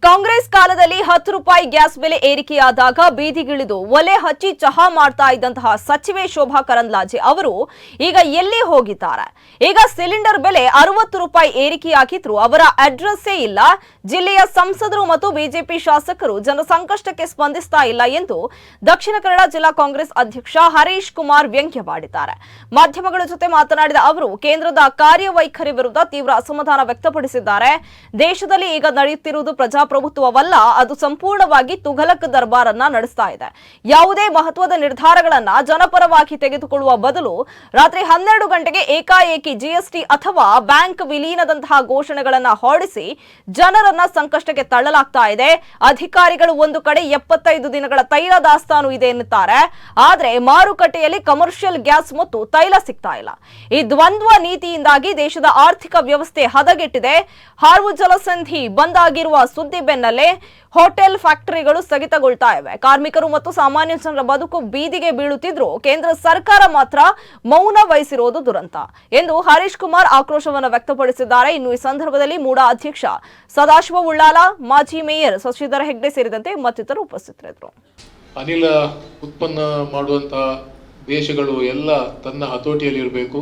ಕಾಂಗ್ರೆಸ್ ಕಾಲದಲ್ಲಿ 10 ರೂಪಾಯಿ ಗ್ಯಾಸ್ ಬೆಲೆ ಏರಿಕೆಯಾದಾಗ ಬೀದಿಗಿಳಿದು ಒಲೆ ಹಚ್ಚಿ ಚಹಾ ಮಾಡ್ತಾ ಇದ್ದಂತಹ ಸಚಿವೆ ಶೋಭಾ ಕರಂದ್ಲಾಜೆ ಅವರು ಈಗ ಎಲ್ಲಿ ಹೋಗಿದ್ದಾರೆ? ಈಗ ಸಿಲಿಂಡರ್ ಬೆಲೆ 60 ರೂಪಾಯಿ ಏರಿಕೆಯಾಗಿದ್ರು ಅವರ ಅಡ್ರೆಸ್ಸೇ ಇಲ್ಲ. ಜಿಲ್ಲೆಯ ಸಂಸದರು ಮತ್ತು ಬಿಜೆಪಿ ಶಾಸಕರು ಜನ ಸಂಕಷ್ಟಕ್ಕೆ ಸ್ಪಂದಿಸ್ತಾ ಇಲ್ಲ ಎಂದು ದಕ್ಷಿಣ ಕನ್ನಡ ಜಿಲ್ಲಾ ಕಾಂಗ್ರೆಸ್ ಅಧ್ಯಕ್ಷ ಹರೀಶ್ ಕುಮಾರ್ ವ್ಯಂಗ್ಯವಾಡಿದ್ದಾರೆ. ಮಾಧ್ಯಮಗಳ ಜೊತೆ ಮಾತನಾಡಿದ ಅವರು ಕೇಂದ್ರದ ಕಾರ್ಯವೈಖರಿ ವಿರುದ್ಧ ತೀವ್ರ ಅಸಮಾಧಾನ ವ್ಯಕ್ತಪಡಿಸಿದ್ದಾರೆ. ದೇಶದಲ್ಲಿ ಈಗ ನಡೆಯುತ್ತಿರುವುದು ಪ್ರಜಾಪ್ರಭುತ್ವವಲ್ಲ, ಅದು ಸಂಪೂರ್ಣವಾಗಿ ತುಘಲಕ್ ದರ್ಬಾರನ್ನ ನಡೆಸ್ತಾ ಇದೆ. ಯಾವುದೇ ಮಹತ್ವದ ನಿರ್ಧಾರಗಳನ್ನ ಜನಪರವಾಗಿ ತೆಗೆದುಕೊಳ್ಳುವ ಬದಲು ರಾತ್ರಿ 12 ಗಂಟೆಗೆ ಏಕಾಏಕಿ ಜಿಎಸ್ಟಿ ಅಥವಾ ಬ್ಯಾಂಕ್ ವಿಲೀನದಂತಹ ಘೋಷಣೆಗಳನ್ನ ಹೊರಡಿಸಿ ಜನರನ್ನ ಸಂಕಷ್ಟಕ್ಕೆ ತಳ್ಳಲಾಗ್ತಾ ಇದೆ. ಅಧಿಕಾರಿಗಳು ಒಂದು ಕಡೆ 75 ದಿನಗಳ ತೈಲ ದಾಸ್ತಾನು ಇದೆ ಎನ್ನುತ್ತಾರೆ, ಆದ್ರೆ ಮಾರುಕಟ್ಟೆಯಲ್ಲಿ ಕಮರ್ಷಿಯಲ್ ಗ್ಯಾಸ್ ಮತ್ತು ತೈಲ ಸಿಗ್ತಾ ಇಲ್ಲ. ಈ ದ್ವಂದ್ವ ನೀತಿಯಿಂದಾಗಿ ದೇಶದ ಆರ್ಥಿಕ ವ್ಯವಸ್ಥೆ ಹದಗೆಟ್ಟಿದೆ. ಹಾರ್ವು ಜಲಸಂಧಿ ಬಂದ್ ಆಗಿರುವ ಸುದ್ದಿ ಬೆನ್ನಲ್ಲೇ ಹೋಟೆಲ್ ಫ್ಯಾಕ್ಟರಿಗಳು ಸ್ಥಗಿತಗೊಳ್ತಾ ಇವೆ. ಕಾರ್ಮಿಕರು ಮತ್ತು ಸಾಮಾನ್ಯ ಜನರ ಬದುಕು ಬೀದಿಗೆ ಬೀಳುತ್ತಿದ್ರು ಕೇಂದ್ರ ಸರ್ಕಾರ ಮಾತ್ರ ಮೌನ ವಹಿಸಿರೋದು ದುರಂತ ಎಂದು ಹರೀಶ್ ಕುಮಾರ್ ಆಕ್ರೋಶವನ್ನು ವ್ಯಕ್ತಪಡಿಸಿದ್ದಾರೆ. ಇನ್ನು ಈ ಸಂದರ್ಭದಲ್ಲಿ ಮೂಡಾ ಅಧ್ಯಕ್ಷ ಸದಾಶಿವ ಉಳ್ಳಾಲ, ಮಾಜಿ ಮೇಯರ್ ಶಶಿಧರ ಹೆಗ್ಡೆ ಸೇರಿದಂತೆ ಮತ್ತಿತರರು ಉಪಸ್ಥಿತರಿದ್ದರು. ಅನಿಲ ಉತ್ಪನ್ನ ಮಾಡುವಂತಹ ದೇಶಗಳು ಎಲ್ಲ ತನ್ನ ಹತೋಟಿಯಲ್ಲಿ ಇರಬೇಕು,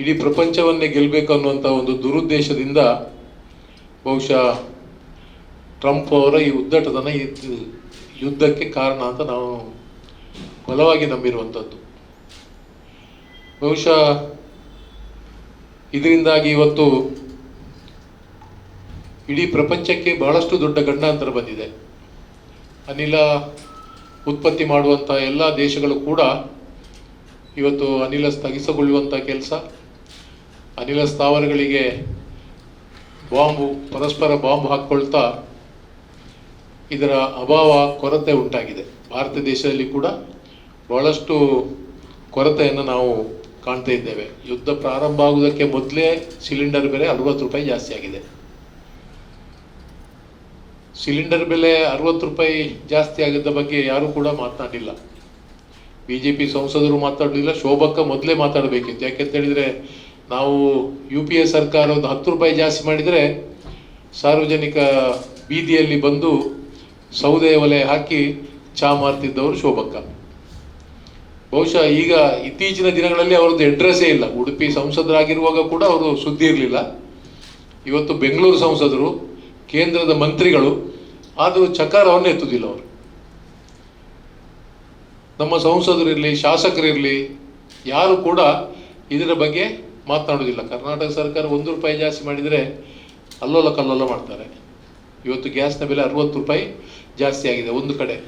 ಇಡೀ ಪ್ರಪಂಚವನ್ನೇ ಗೆಲ್ಲಬೇಕು ಅನ್ನುವಂಥ ಒಂದು ದುರುದ್ದೇಶದಿಂದ ಬಹುಶಃ ಟ್ರಂಪ್ ಅವರ ಈ ಉದ್ದಟತನ ಈ ಯುದ್ಧಕ್ಕೆ ಕಾರಣ ಅಂತ ನಾವು ಬಲವಾಗಿ ನಂಬಿರುವಂಥದ್ದು. ಬಹುಶಃ ಇದರಿಂದಾಗಿ ಇವತ್ತು ಇಡೀ ಪ್ರಪಂಚಕ್ಕೆ ಬಹಳಷ್ಟು ದೊಡ್ಡ ಗಂಡಾಂತರ ಬಂದಿದೆ. ಅನಿಲ ಉತ್ಪತ್ತಿ ಮಾಡುವಂಥ ಎಲ್ಲ ದೇಶಗಳು ಕೂಡ ಇವತ್ತು ಅನಿಲ ಸ್ಥಗಿತಗೊಳ್ಳುವಂಥ ಕೆಲಸ, ಅನಿಲ ಸ್ಥಾವರಗಳಿಗೆ ಪರಸ್ಪರ ಬಾಂಬ್ ಹಾಕ್ಕೊಳ್ತಾ ಇದರ ಅಭಾವ, ಕೊರತೆ ಉಂಟಾಗಿದೆ. ಭಾರತ ದೇಶದಲ್ಲಿ ಕೂಡ ಬಹಳಷ್ಟು ಕೊರತೆಯನ್ನು ನಾವು ಕಾಣ್ತಾ ಇದ್ದೇವೆ. ಯುದ್ಧ ಪ್ರಾರಂಭ ಆಗುವುದಕ್ಕೆ ಮೊದಲೇ ಸಿಲಿಂಡರ್ ಬೆಲೆ 60 ರೂಪಾಯಿ ಜಾಸ್ತಿ ಆಗಿದೆ. ಸಿಲಿಂಡರ್ ಬೆಲೆ 60 ರೂಪಾಯಿ ಜಾಸ್ತಿ ಆಗಿದ್ದ ಬಗ್ಗೆ ಯಾರೂ ಕೂಡ ಮಾತನಾಡಿಲ್ಲ. ಬಿಜೆಪಿ ಸಂಸದರು ಮಾತಾಡಲಿಲ್ಲ. ಶೋಭಕ್ಕ ಮೊದಲೇ ಮಾತಾಡಬೇಕಿತ್ತು. ಯಾಕೆಂತ ಹೇಳಿದರೆ ನಾವು UPA ಸರ್ಕಾರ ಒಂದು 10 ರೂಪಾಯಿ ಜಾಸ್ತಿ ಮಾಡಿದರೆ ಸಾರ್ವಜನಿಕ ಬೀದಿಯಲ್ಲಿ ಬಂದು ಸೌದೆ ಒಲೆ ಹಾಕಿ ಚಹಾ ಮಾರ್ತಿದ್ದವರು ಶೋಭಕ್ಕ. ಬಹುಶಃ ಈಗ ಇತ್ತೀಚಿನ ದಿನಗಳಲ್ಲಿ ಅವರದ್ದು ಅಡ್ರೆಸ್ಸೇ ಇಲ್ಲ. ಉಡುಪಿ ಸಂಸದರಾಗಿರುವಾಗ ಕೂಡ ಅವರು ಸುದ್ದಿ ಇರಲಿಲ್ಲ. ಇವತ್ತು ಬೆಂಗಳೂರು ಸಂಸದರು, ಕೇಂದ್ರದ ಮಂತ್ರಿಗಳು, ಆದರೂ ಚಕಾರವನ್ನು ಎತ್ತುವುದಿಲ್ಲ ಅವರು. ನಮ್ಮ ಸಂಸದರಿರಲಿ, ಶಾಸಕರಿರಲಿ, ಯಾರು ಕೂಡ ಇದರ ಬಗ್ಗೆ ಮಾತನಾಡೋದಿಲ್ಲ. ಕರ್ನಾಟಕ ಸರ್ಕಾರ 1 ರೂಪಾಯಿ ಜಾಸ್ತಿ ಮಾಡಿದರೆ ಅಲ್ಲೋಲ ಕಲ್ಲೋಲ ಮಾಡ್ತಾರೆ. ಇವತ್ತು ಗ್ಯಾಸ್ನ ಬೆಲೆ 60 ರೂಪಾಯಿ ಜಾಸ್ತಿ ಆಗಿದೆ ಒಂದು ಕಡೆ.